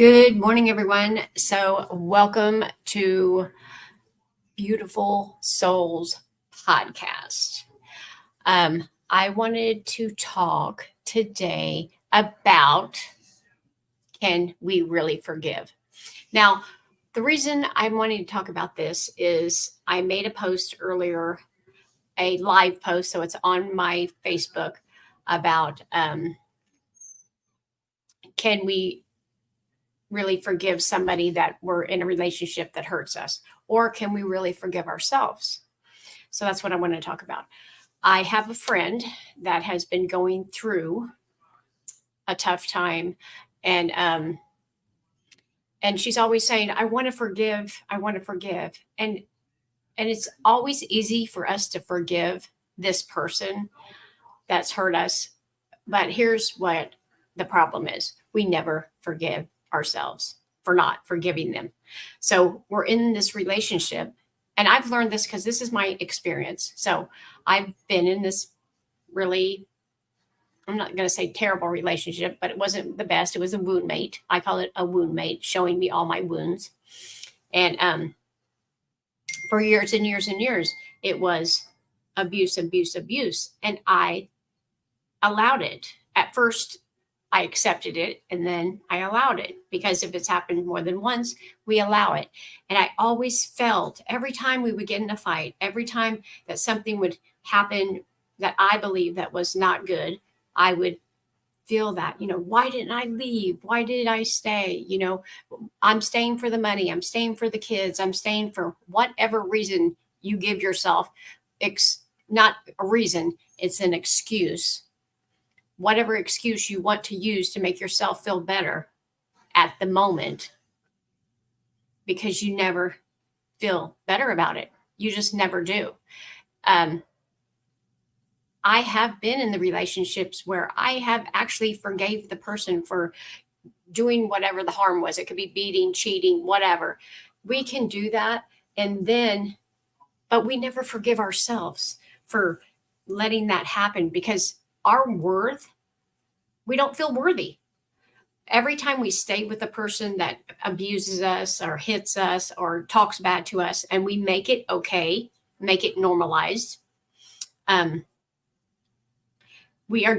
Good morning, everyone. So, welcome to Beautiful Souls podcast. I wanted to talk today about can we really forgive? Now, the reason I'm wanting to talk about this is I made a post earlier, a live post, so it's on my Facebook about can we really forgive somebody that we're in a relationship that hurts us? Or can we really forgive ourselves? So that's what I want to talk about. I have a friend that has been going through a tough time, and and she's always saying, I want to forgive, I want to forgive. And it's always easy for us to forgive this person that's hurt us. But here's what the problem is. We never forgive ourselves for not forgiving them. So we're in this relationship, and I've learned this because this is my experience. So I've been in this really, I'm not going to say terrible relationship, but it wasn't the best. It was a wound mate. I call it a wound mate, showing me all my wounds. And for years and years and years, it was abuse, abuse, abuse. And I allowed it. At first, I accepted it, and then I allowed it, because if it's happened more than once, we allow it. And I always felt every time we would get in a fight, every time that something would happen that I believe that was not good, I would feel that, why didn't I leave? Why did I stay? I'm staying for the money. I'm staying for the kids. I'm staying for whatever reason you give yourself. Not a reason, it's an excuse. Whatever excuse you want to use to make yourself feel better at the moment, because you never feel better about it. You just never do. I have been in the relationships where I have actually forgave the person for doing whatever the harm was. It could be beating, cheating, whatever. We can do that. But we never forgive ourselves for letting that happen, because our worth, we don't feel worthy. Every time we stay with a person that abuses us or hits us or talks bad to us, and we make it okay, make it normalized, we are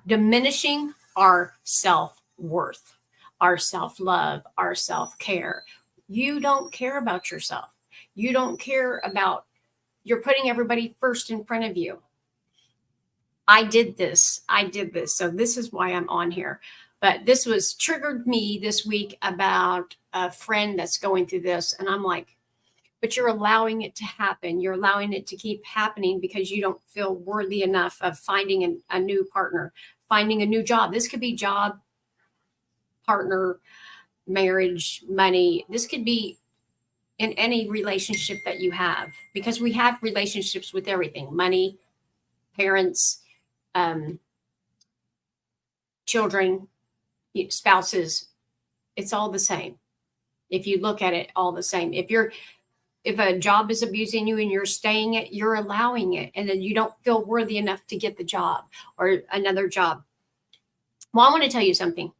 diminishing our self-worth, our self-love, our self-care. You don't care about yourself. You don't care about, you're putting everybody first in front of you. I did this. So this is why I'm on here. But this was triggered me this week about a friend that's going through this. And I'm like, but you're allowing it to happen. You're allowing it to keep happening because you don't feel worthy enough of finding a new partner, finding a new job. This could be job, partner, marriage, money. This could be in any relationship that you have, because we have relationships with everything: money, parents, children, spouses. It's all the same. If you look at it, all the same. If a job is abusing you and you're staying it, you're allowing it, and then you don't feel worthy enough to get the job or another job. Well, I want to tell you something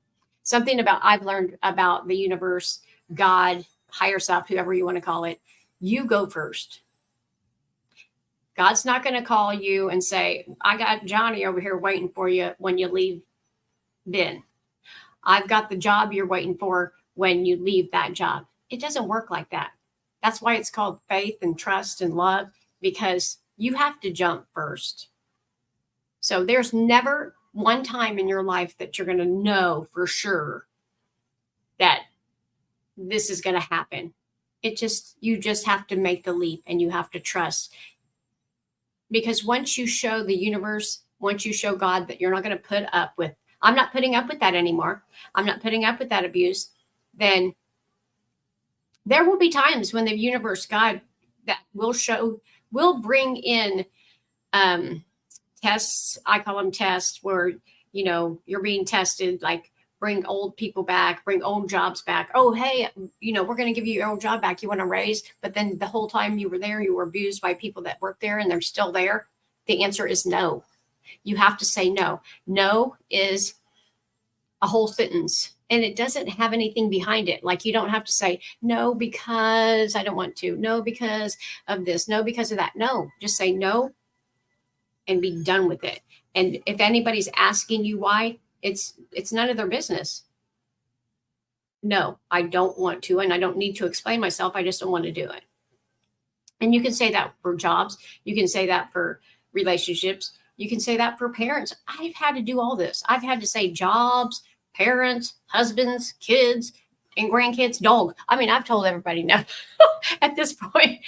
about I've learned about the universe, God, higher self, whoever you want to call it. You go first. God's not going to call you and say, I got Johnny over here waiting for you when you leave Ben. I've got the job you're waiting for when you leave that job. It doesn't work like that. That's why it's called faith and trust and love, because you have to jump first. So there's never one time in your life that you're going to know for sure that this is going to happen. You just have to make the leap, and you have to trust. Because once you show the universe, once you show God that you're not going to put up with, I'm not putting up with that anymore, I'm not putting up with that abuse, then there will be times when the universe, God, that will bring in tests. I call them tests, where, you're being tested, like bring old people back, bring old jobs back. Oh, hey, we're going to give you your old job back. You want a raise? But then the whole time you were there, you were abused by people that work there, and they're still there. The answer is no. You have to say no. No is a whole sentence. And it doesn't have anything behind it. Like, you don't have to say, no, because I don't want to. No, because of this. No, because of that. No, just say no and be done with it. And if anybody's asking you why, it's none of their business. No, I don't want to, and I don't need to explain myself. I just don't want to do it. And you can say that for jobs. You can say that for relationships. You can say that for parents. I've had to do all this. I've had to say jobs, parents, husbands, kids, and grandkids, dog. I mean, I've told everybody no at this point.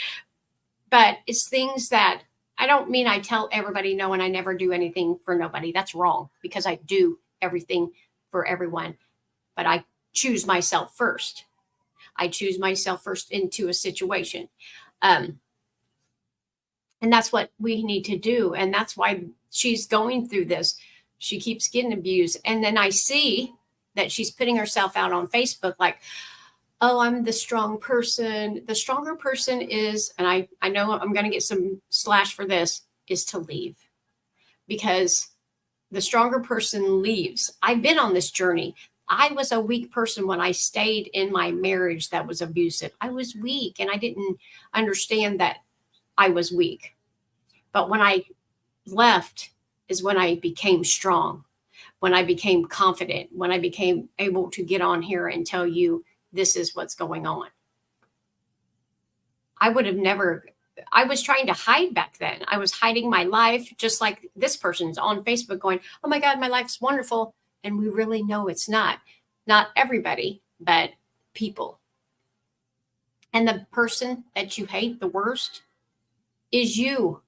But it's things that I don't mean I tell everybody no and I never do anything for nobody. That's wrong, because I do everything for everyone. But I choose myself first. I choose myself first into a situation. And that's what we need to do. And that's why she's going through this. She keeps getting abused. And then I see that she's putting herself out on Facebook like, oh, I'm the strong person. The stronger person is, and I know I'm going to get some slash for this, is to leave. Because the stronger person leaves. I've been on this journey. I was a weak person when I stayed in my marriage that was abusive. I was weak and I didn't understand that I was weak. But when I left is when I became strong, when I became confident, when I became able to get on here and tell you this is what's going on. I would have never, I was trying to hide back then. I was hiding my life, just like this person's on Facebook going, oh my God, my life's wonderful. And we really know it's not. Not everybody, but people. And the person that you hate the worst is you.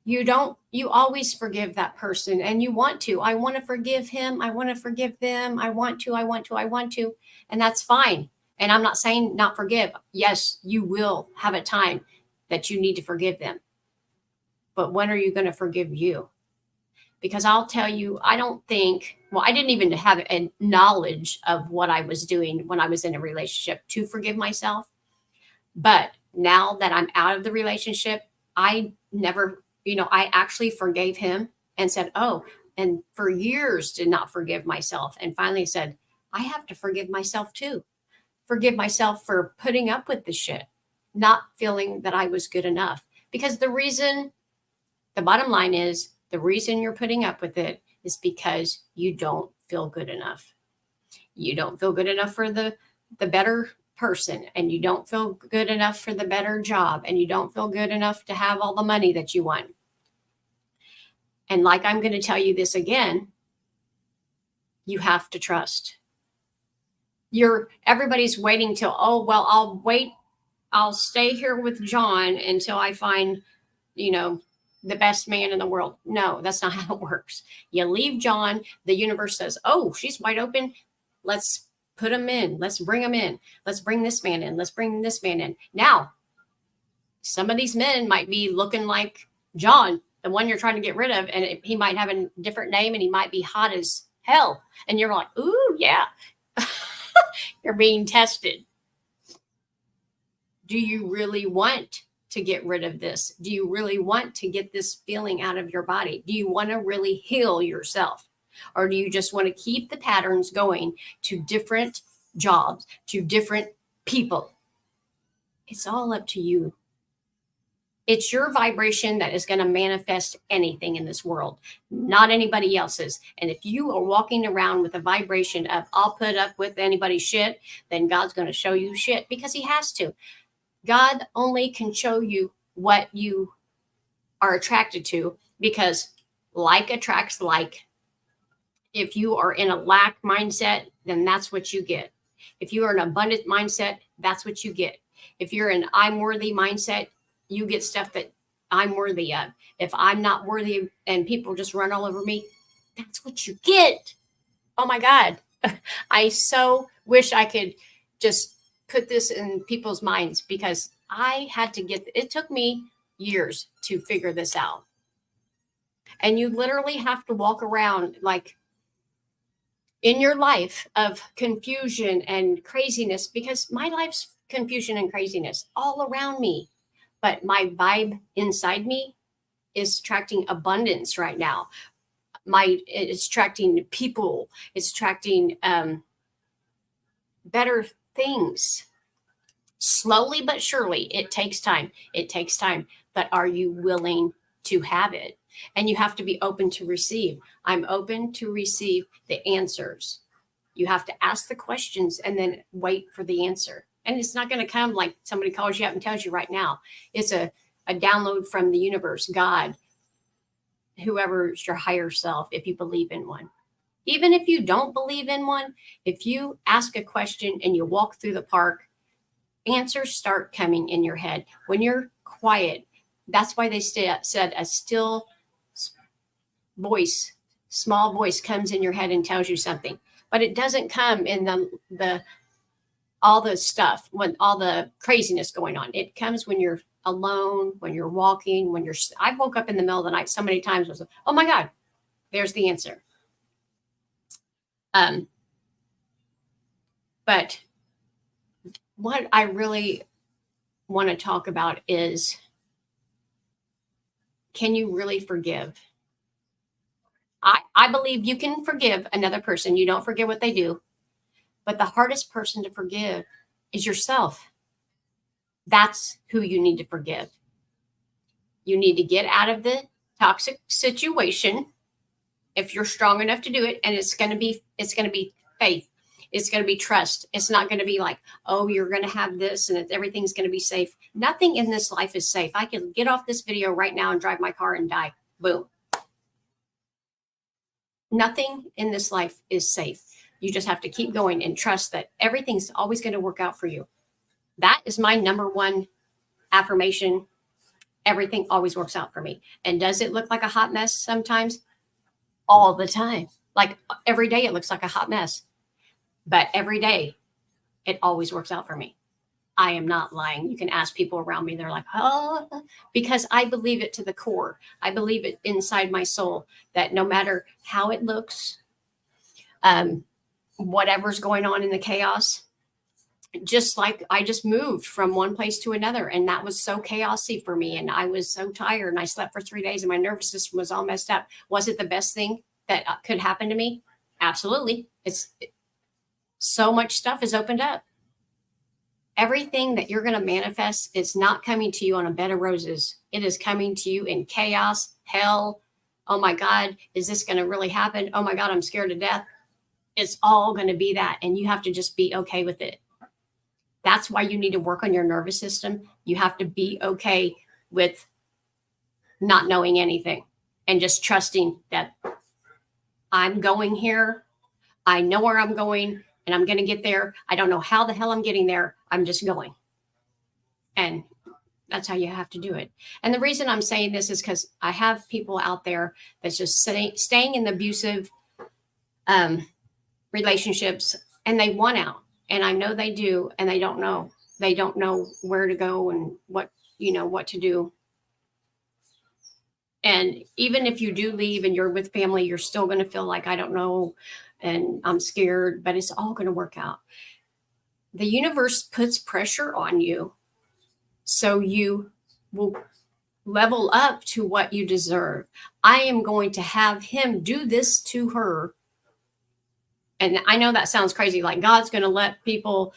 You always forgive that person, and you want to. I want to forgive him. I want to forgive them. I want to. And that's fine. And I'm not saying not forgive. Yes, you will have a time that you need to forgive them. But when are you going to forgive you? Because I'll tell you, I don't think, well, I didn't even have a knowledge of what I was doing when I was in a relationship to forgive myself. But now that I'm out of the relationship, I never, I actually forgave him and said, oh, and for years did not forgive myself. And finally said, I have to forgive myself too. Forgive myself for putting up with the shit, not feeling that I was good enough. Because the bottom line is, the reason you're putting up with it is because you don't feel good enough. You don't feel good enough for the better person, and you don't feel good enough for the better job, and you don't feel good enough to have all the money that you want. And like, I'm going to tell you this again, you have to trust. Everybody's waiting till, oh, well, I'll stay here with John until I find, the best man in the world. No, that's not how it works. You leave John, the universe says, oh, she's wide open. Let's put him in. Let's bring him in. Let's bring this man in. Let's bring this man in. Now, some of these men might be looking like John, the one you're trying to get rid of, and he might have a different name, and he might be hot as hell. And you're like, ooh, yeah. You're being tested. Do you really want to get rid of this? Do you really want to get this feeling out of your body? Do you want to really heal yourself? Or do you just want to keep the patterns going to different jobs, to different people? It's all up to you. It's your vibration that is going to manifest anything in this world, not anybody else's. And if you are walking around with a vibration of, I'll put up with anybody's shit, then God's going to show you shit, because he has to. God only can show you what you are attracted to, because like attracts like. If you are in a lack mindset, then that's what you get. If you are an abundant mindset, that's what you get. If you're an I'm worthy mindset, you get stuff that I'm worthy of. If I'm not worthy and people just run all over me, that's what you get. Oh my God. I so wish I could just put this in people's minds, because I had to it took me years to figure this out. And you literally have to walk around like in your life of confusion and craziness, because my life's confusion and craziness all around me. But my vibe inside me is attracting abundance right now. It's attracting people. It's attracting better things. Slowly but surely, it takes time. It takes time. But are you willing to have it? And you have to be open to receive. I'm open to receive the answers. You have to ask the questions and then wait for the answer. And it's not going to come like somebody calls you up and tells you right now. It's a download from the universe, God, whoever's your higher self, if you believe in one. Even if you don't believe in one, if you ask a question and you walk through the park, answers start coming in your head. When you're quiet, that's why they said a still voice, small voice comes in your head and tells you something. But it doesn't come in the all the stuff, when all the craziness going on. It comes when you're alone, when you're walking, when you're. I woke up in the middle of the night so many times. Was, oh my God, there's the answer. But what I really want to talk about is, can you really forgive? I believe you can forgive another person. You don't forget what they do. But the hardest person to forgive is yourself. That's who you need to forgive. You need to get out of the toxic situation if you're strong enough to do it. And it's going to be faith. It's going to be trust. It's not going to be like, oh, you're going to have this and everything's going to be safe. Nothing in this life is safe. I can get off this video right now and drive my car and die. Boom. Nothing in this life is safe. You just have to keep going and trust that everything's always going to work out for you. That is my number one affirmation. Everything always works out for me. And does it look like a hot mess sometimes? All the time. Like every day it looks like a hot mess. But every day it always works out for me. I am not lying. You can ask people around me. They're like, oh, because I believe it to the core. I believe it inside my soul that no matter how it looks, whatever's going on in the chaos, just like I just moved from one place to another, and that was so chaotic for me. And I was so tired, and I slept for 3 days, and my nervous system was all messed up. Was it the best thing that could happen to me? Absolutely. So much stuff has opened up. Everything that you're going to manifest is not coming to you on a bed of roses. It is coming to you in chaos, hell. Oh my God, is this going to really happen? Oh my God, I'm scared to death. It's all going to be that. And you have to just be okay with it. That's why you need to work on your nervous system. You have to be okay with not knowing anything and just trusting that I'm going here. I know where I'm going. And I'm going to get there. I don't know how the hell I'm getting there. I'm just going. And that's how you have to do it. And the reason I'm saying this is because I have people out there that's just staying in the abusive relationships, and they want out. And I know they do, and they don't know. They don't know where to go and what to do. And even if you do leave and you're with family, you're still going to feel like, I don't know, and I'm scared, but it's all going to work out. The universe puts pressure on you so you will level up to what you deserve. I am going to have him do this to her. And I know that sounds crazy, like God's going to let people,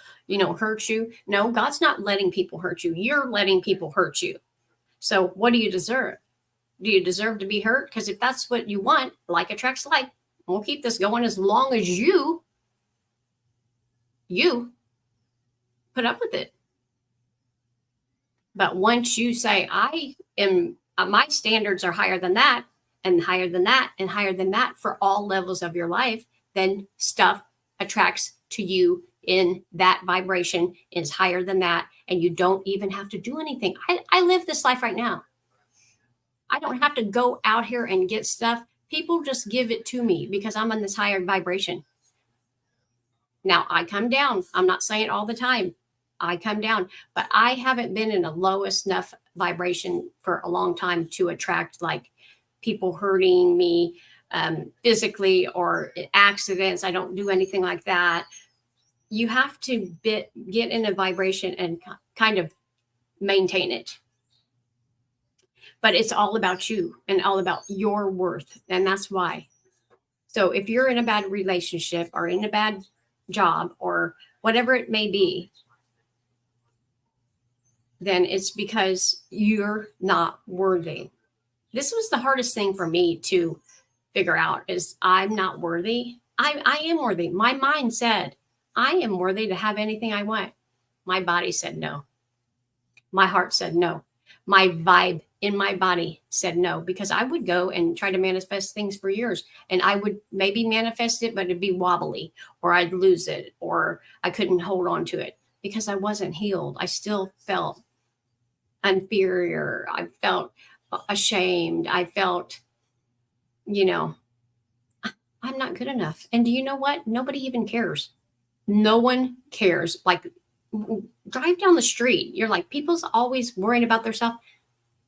hurt you. No, God's not letting people hurt you. You're letting people hurt you. So what do you deserve? Do you deserve to be hurt? Because if that's what you want, like attracts like. We'll keep this going as long as you put up with it. But once you say, my standards are higher than that, and higher than that, and higher than that for all levels of your life, then stuff attracts to you in that vibration is higher than that. And you don't even have to do anything. I live this life right now. I don't have to go out here and get stuff. People just give it to me because I'm on this higher vibration. Now I come down. I'm not saying all the time. I come down, but I haven't been in a lowest enough vibration for a long time to attract like people hurting me physically or accidents. I don't do anything like that. You have to get in a vibration and kind of maintain it. But it's all about you and all about your worth. And that's why. So if you're in a bad relationship or in a bad job or whatever it may be, then it's because you're not worthy. This was the hardest thing for me to figure out is I'm not worthy. I am worthy. My mind said, I am worthy to have anything I want. My body said no. My heart said no. My vibe in my body said no, because I would go and try to manifest things for years, and I would maybe manifest it, but it'd be wobbly, or I'd lose it, or I couldn't hold on to it because I wasn't healed. I still felt inferior. I felt ashamed. I felt, you know, I'm not good enough. And do you know what? Nobody even cares. No one cares. Like, drive down the street. You're like, people's always worrying about themselves.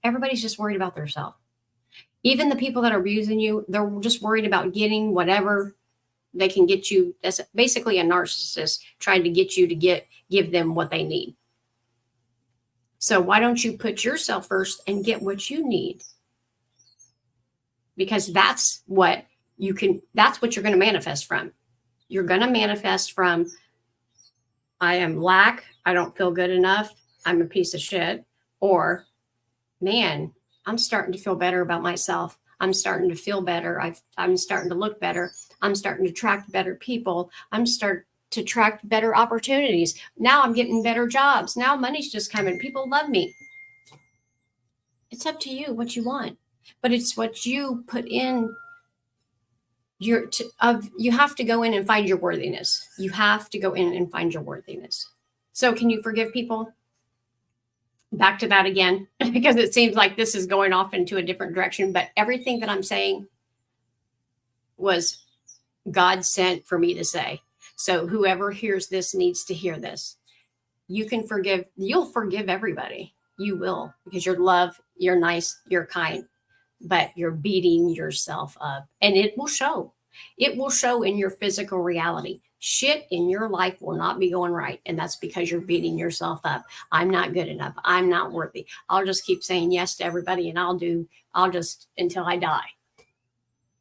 Everybody's just worried about themselves. Even the people that are abusing you, they're just worried about getting whatever they can get you. That's basically a narcissist trying to get you to give them what they need. So why don't you put yourself first and get what you need? Because that's what you're going to manifest from. You're going to manifest from, I am lack, I don't feel good enough, I'm a piece of shit, or, man, I'm starting to feel better about myself. I'm starting to feel better. I'm starting to look better. I'm starting to attract better people. I'm starting to attract better opportunities. Now I'm getting better jobs. Now money's just coming. People love me. It's up to you what you want, but it's what you put in. You have to go in and find your worthiness. You have to go in and find your worthiness. So can you forgive people? Back to that again, because it seems like this is going off into a different direction, but everything that I'm saying was God sent for me to say. So whoever hears this needs to hear this. You can forgive. You'll forgive everybody. You will, because you're love, you're nice, you're kind, but you're beating yourself up, and it will show. It will show in your physical reality. Shit in your life will not be going right, and that's because you're beating yourself up. I'm not good enough. I'm not worthy. I'll just keep saying yes to everybody, and I'll just until I die.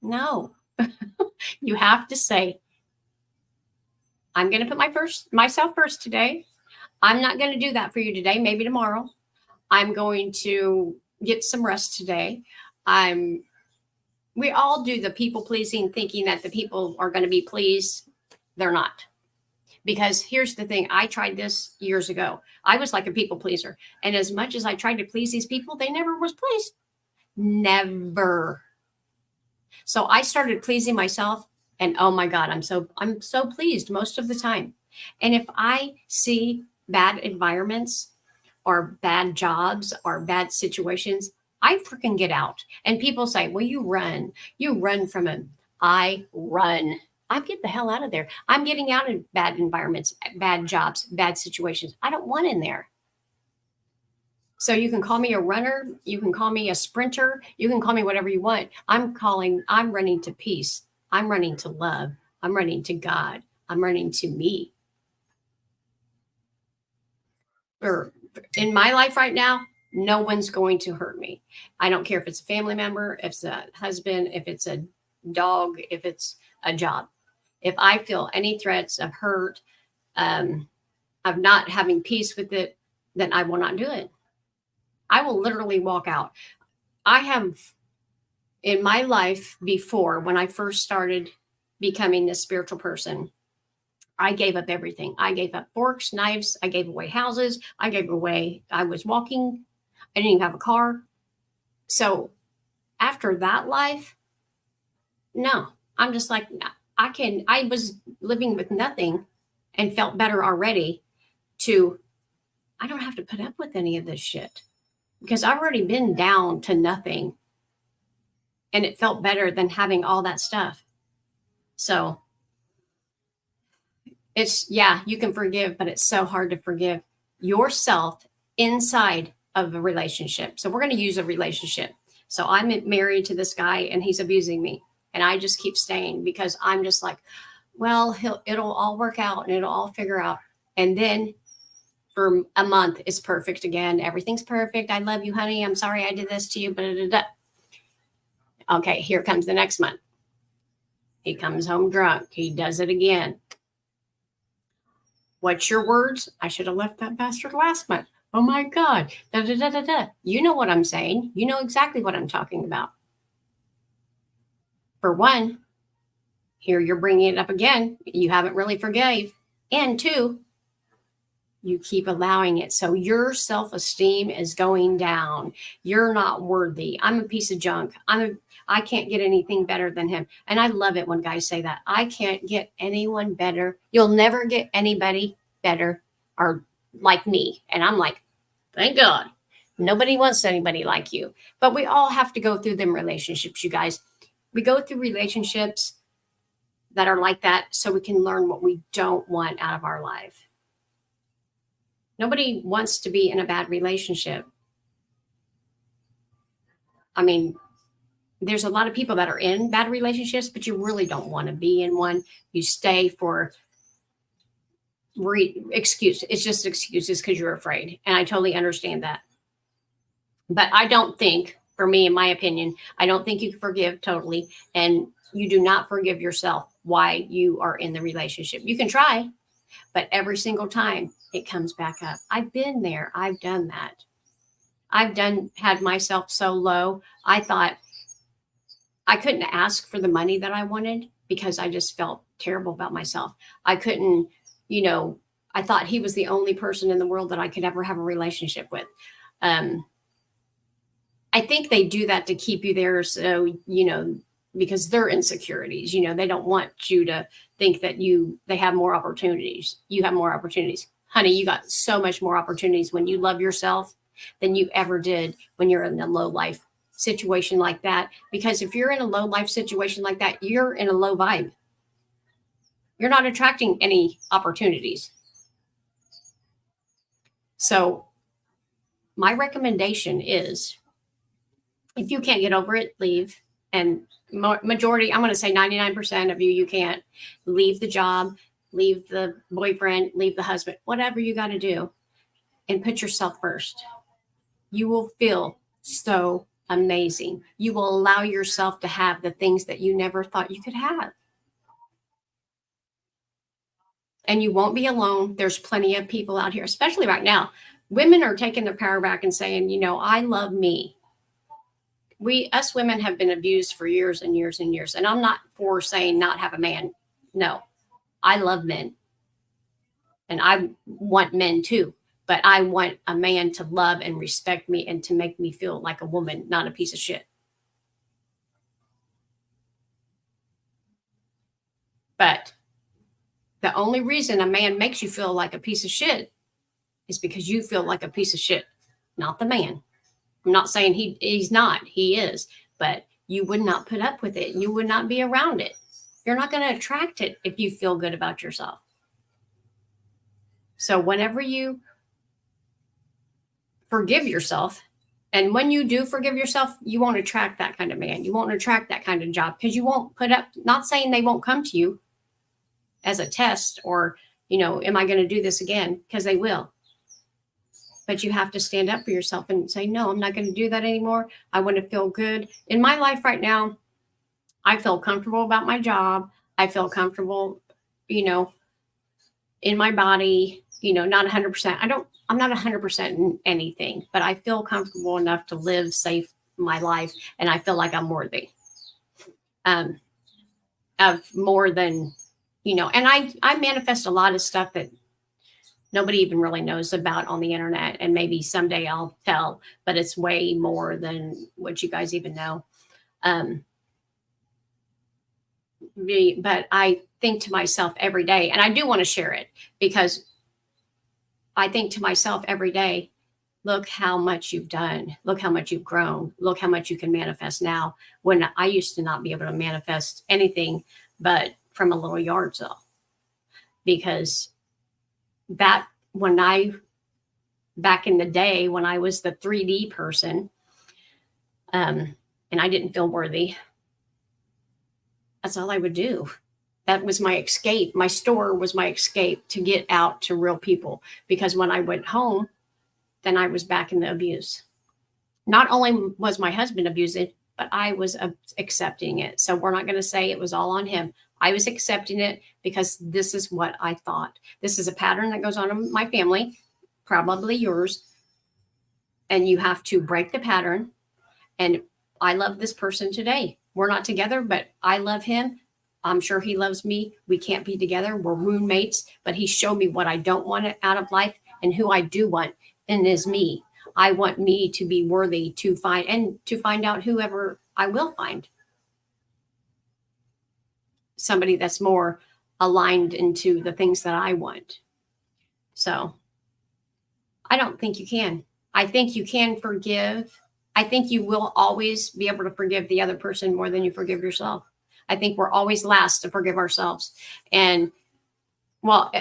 No. You have to say, I'm going to put myself first today. I'm not going to do that for you today. Maybe tomorrow. I'm going to get some rest today. We all do the people pleasing, thinking that the people are going to be pleased. They're not. Because here's the thing. I tried this years ago. I was like a people pleaser. And as much as I tried to please these people, they never was pleased. Never. So I started pleasing myself, and oh my God, I'm so pleased most of the time. And if I see bad environments or bad jobs or bad situations, I freaking get out. And people say, well, you run from it. I run. I get the hell out of there. I'm getting out of bad environments, bad jobs, bad situations. I don't want in there. So you can call me a runner. You can call me a sprinter. You can call me whatever you want. I'm running to peace. I'm running to love. I'm running to God. I'm running to me. Or in my life right now, no one's going to hurt me. I don't care if it's a family member, if it's a husband, if it's a dog, if it's a job. If I feel any threats of hurt, of not having peace with it, then I will not do it. I will literally walk out. I have in my life before, when I first started becoming this spiritual person, I gave up everything. I gave up forks, knives. I gave away houses. I was walking. I didn't even have a car. So after that life, no, I'm just like, I was living with nothing and felt better already I don't have to put up with any of this shit because I've already been down to nothing, and it felt better than having all that stuff. So you can forgive, but it's so hard to forgive yourself inside of a relationship. So we're going to use a relationship. So I'm married to this guy and he's abusing me, and I just keep staying because I'm just like, well, it'll all work out and it'll all figure out. And then for a month, it's perfect again. Everything's perfect. I love you, honey. I'm sorry I did this to you. Okay, here comes the next month. He comes home drunk. He does it again. What's your words? I should have left that bastard last month. Oh my God. Da, da, da, da, da. You know what I'm saying. You know exactly what I'm talking about. For one, here you're bringing it up again. You haven't really forgave. And two, you keep allowing it. So your self-esteem is going down. You're not worthy. I'm a piece of junk. I can't get anything better than him. And I love it when guys say that. I can't get anyone better. You'll never get anybody better or like me. And I'm like, thank God. Nobody wants anybody like you. But we all have to go through them relationships, you guys. We go through relationships that are like that so we can learn what we don't want out of our life. Nobody wants to be in a bad relationship. I mean, there's a lot of people that are in bad relationships, but you really don't want to be in one. You stay for excuse. It's just excuses because you're afraid. And I totally understand that. But I don't think, for me, in my opinion, I don't think you can forgive totally. And you do not forgive yourself why you are in the relationship. You can try, but every single time it comes back up. I've been there. I've done that. Had myself so low. I thought I couldn't ask for the money that I wanted because I just felt terrible about myself. I couldn't, I thought he was the only person in the world that I could ever have a relationship with. I think they do that to keep you there. So, because they're insecurities, they don't want you to think that they have more opportunities. You have more opportunities. Honey, you got so much more opportunities when you love yourself than you ever did when you're in a low life situation like that. Because if you're in a low life situation like that, you're in a low vibe. You're not attracting any opportunities. So my recommendation is, if you can't get over it, leave. And majority, I'm going to say 99% of you can't. Leave the job, leave the boyfriend, leave the husband, whatever you got to do, and put yourself first. You will feel so amazing. You will allow yourself to have the things that you never thought you could have. And you won't be alone. There's plenty of people out here, especially right now. Women are taking their power back and saying, I love me. Us women have been abused for years and years and years. And I'm not for saying not have a man. No, I love men. And I want men too. But I want a man to love and respect me and to make me feel like a woman, not a piece of shit. But the only reason a man makes you feel like a piece of shit is because you feel like a piece of shit, not the man. I'm not saying he's not. He is. But you would not put up with it. You would not be around it. You're not going to attract it if you feel good about yourself. So whenever you forgive yourself, and when you do forgive yourself, you won't attract that kind of man. You won't attract that kind of job because you won't put up, not saying they won't come to you as a test or, am I going to do this again? Because they will. But you have to stand up for yourself and say, no, I'm not going to do that anymore. I want to feel good. In my life right now, I feel comfortable about my job. I feel comfortable, in my body, not 100%. I'm not 100% in anything, but I feel comfortable enough to live safe my life. And I feel like I'm worthy of more than, and I manifest a lot of stuff that nobody even really knows about on the internet. And maybe someday I'll tell, but it's way more than what you guys even know. But I think to myself every day, and I do want to share it because I think to myself every day, look how much you've done. Look how much you've grown. Look how much you can manifest now, when I used to not be able to manifest anything but from a little yard sale. Because back in the day when I was the 3D person, and I didn't feel worthy, that's all I would do. That was my escape. My store was my escape to get out to real people. Because when I went home, then I was back in the abuse. Not only was my husband abusing, but I was accepting it. So we're not going to say it was all on him. I was accepting it because this is what I thought. This is a pattern that goes on in my family, probably yours. And you have to break the pattern. And I love this person today. We're not together, but I love him. I'm sure he loves me. We can't be together. We're roommates, but he showed me what I don't want out of life and who I do want, and is me. I want me to be worthy to find out whoever I will find. Somebody that's more aligned into the things that I want. So I don't think you can. I think you can forgive. I think you will always be able to forgive the other person more than you forgive yourself. I think we're always last to forgive ourselves. And well,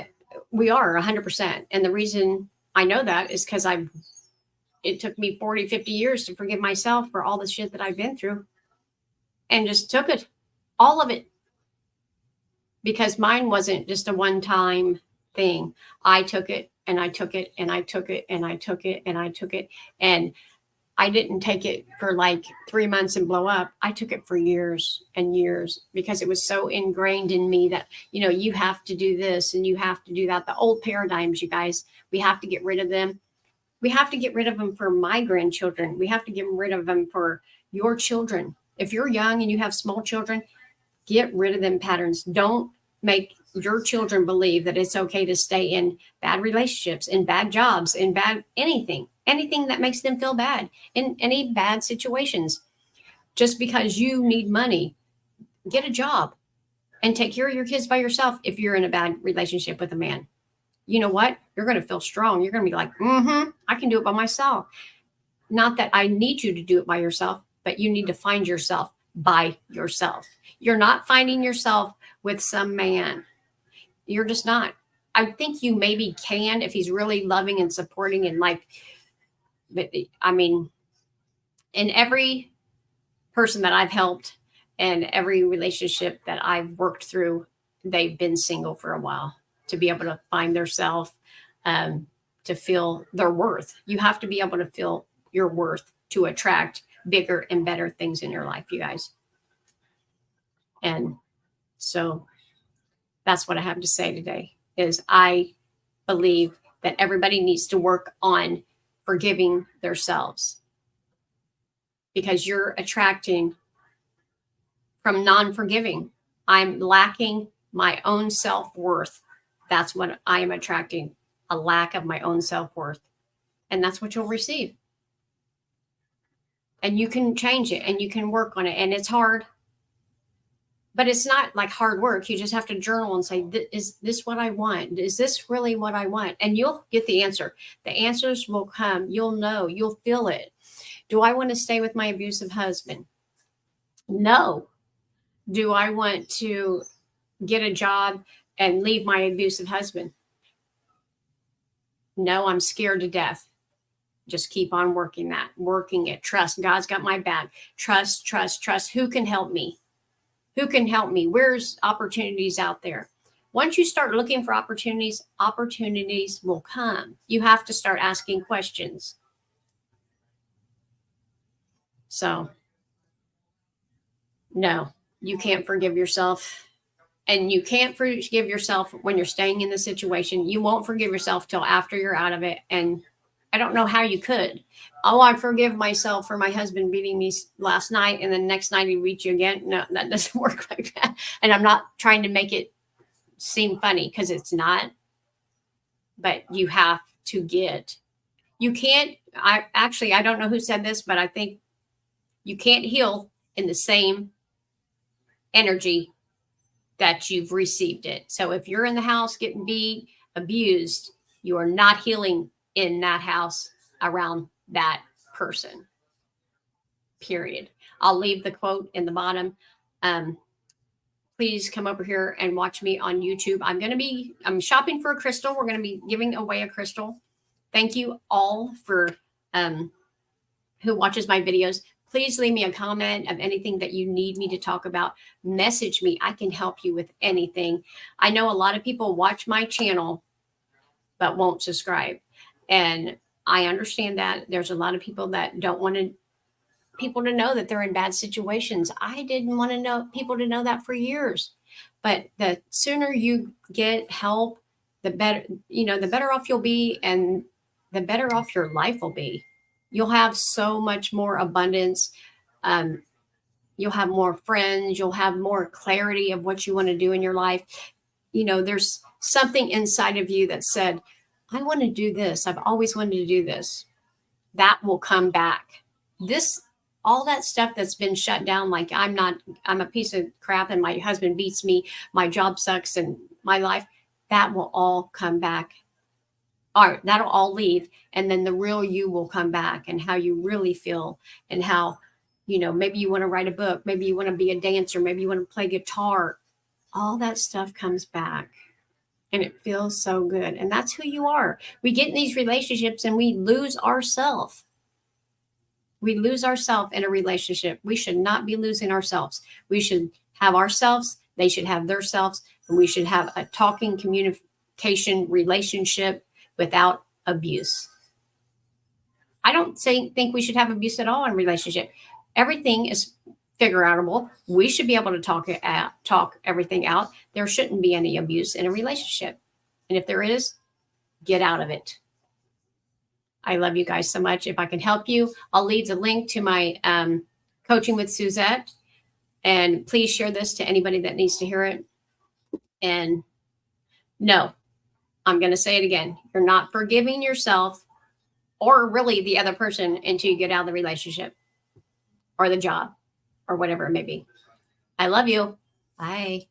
we are 100%. And the reason I know that is because it took me 40, 50 years to forgive myself for all the shit that I've been through, and just took it, all of it, because mine wasn't just a one-time thing. I took it and I took it and I took it and I took it and I took it. And I didn't take it for like 3 months and blow up. I took it for years and years because it was so ingrained in me that, you have to do this and you have to do that. The old paradigms, you guys, we have to get rid of them. We have to get rid of them for my grandchildren. We have to get rid of them for your children. If you're young and you have small children, get rid of them patterns. Don't make your children believe that it's okay to stay in bad relationships, in bad jobs, in bad anything that makes them feel bad, in any bad situations. Just because you need money, get a job and take care of your kids by yourself. If you're in a bad relationship with a man, you know what? You're going to feel strong. You're going to be like, I can do it by myself. Not that I need you to do it by yourself, but you need to find yourself by yourself. You're not finding yourself with some man. You're just not. I think you maybe can if he's really loving and supporting and but I mean, in every person that I've helped and every relationship that I've worked through, they've been single for a while to be able to find their self, to feel their worth. You have to be able to feel your worth to attract bigger and better things in your life, you guys. And so that's what I have to say today is I believe that everybody needs to work on forgiving themselves, because you're attracting from non-forgiving. I'm lacking my own self-worth. That's what I am attracting, a lack of my own self-worth. And that's what you'll receive. And you can change it and you can work on it. And it's hard, but it's not like hard work. You just have to journal and say, is this what I want? Is this really what I want? And you'll get the answer. The answers will come. You'll know, you'll feel it. Do I want to stay with my abusive husband? No. Do I want to get a job and leave my abusive husband? No, I'm scared to death. Just keep on working it. Trust. God's got my back. Trust. Who can help me? Who can help me? Where's opportunities out there? Once you start looking for opportunities will come. You have to start asking questions. So, no, you can't forgive yourself. And you can't forgive yourself when you're staying in the situation. You won't forgive yourself till after you're out of it. And I don't know how you could. Oh, I forgive myself for my husband beating me last night, and then next night he beats you again. No, that doesn't work like that. And I'm not trying to make it seem funny, because it's not. But you have to you can't, I don't know who said this, but I think you can't heal in the same energy that you've received it. So if you're in the house getting beat, abused, you are not healing in that house around that person. Period. I'll leave the quote in the bottom. Please come over here and watch me on YouTube. I'm shopping for a crystal. We're going to be giving away a crystal. Thank you all for who watches my videos. Please leave me a comment of anything that you need me to talk about. Message me. I can help you with anything. I know a lot of people watch my channel but won't subscribe. And I understand that. There's a lot of people that don't want people to know that they're in bad situations. I didn't want people to know that for years. But the sooner you get help, the better, the better off you'll be, and the better off your life will be. You'll have so much more abundance. Um, you'll have more friends. You'll have more clarity of what you want to do in your life. There's something inside of you that said, I want to do this. I've always wanted to do this. That will come back. All that stuff that's been shut down, like I'm a piece of crap and my husband beats me, my job sucks and my life, that will all come back. All right, that'll all leave. And then the real you will come back, and how you really feel, and how, maybe you want to write a book, maybe you want to be a dancer, maybe you want to play guitar. All that stuff comes back. And it feels so good. And that's who you are. We get in these relationships and we lose ourselves. We lose ourselves in a relationship. We should not be losing ourselves. We should have ourselves. They should have their selves. And we should have a talking communication relationship without abuse. I don't think we should have abuse at all in a relationship. Everything is figure outable. We should be able to talk everything out. There shouldn't be any abuse in a relationship. And if there is, get out of it. I love you guys so much. If I can help you, I'll leave the link to my Coaching with Suzette. And please share this to anybody that needs to hear it. And no, I'm going to say it again. You're not forgiving yourself or really the other person until you get out of the relationship or the job or whatever it may be. I love you. Bye.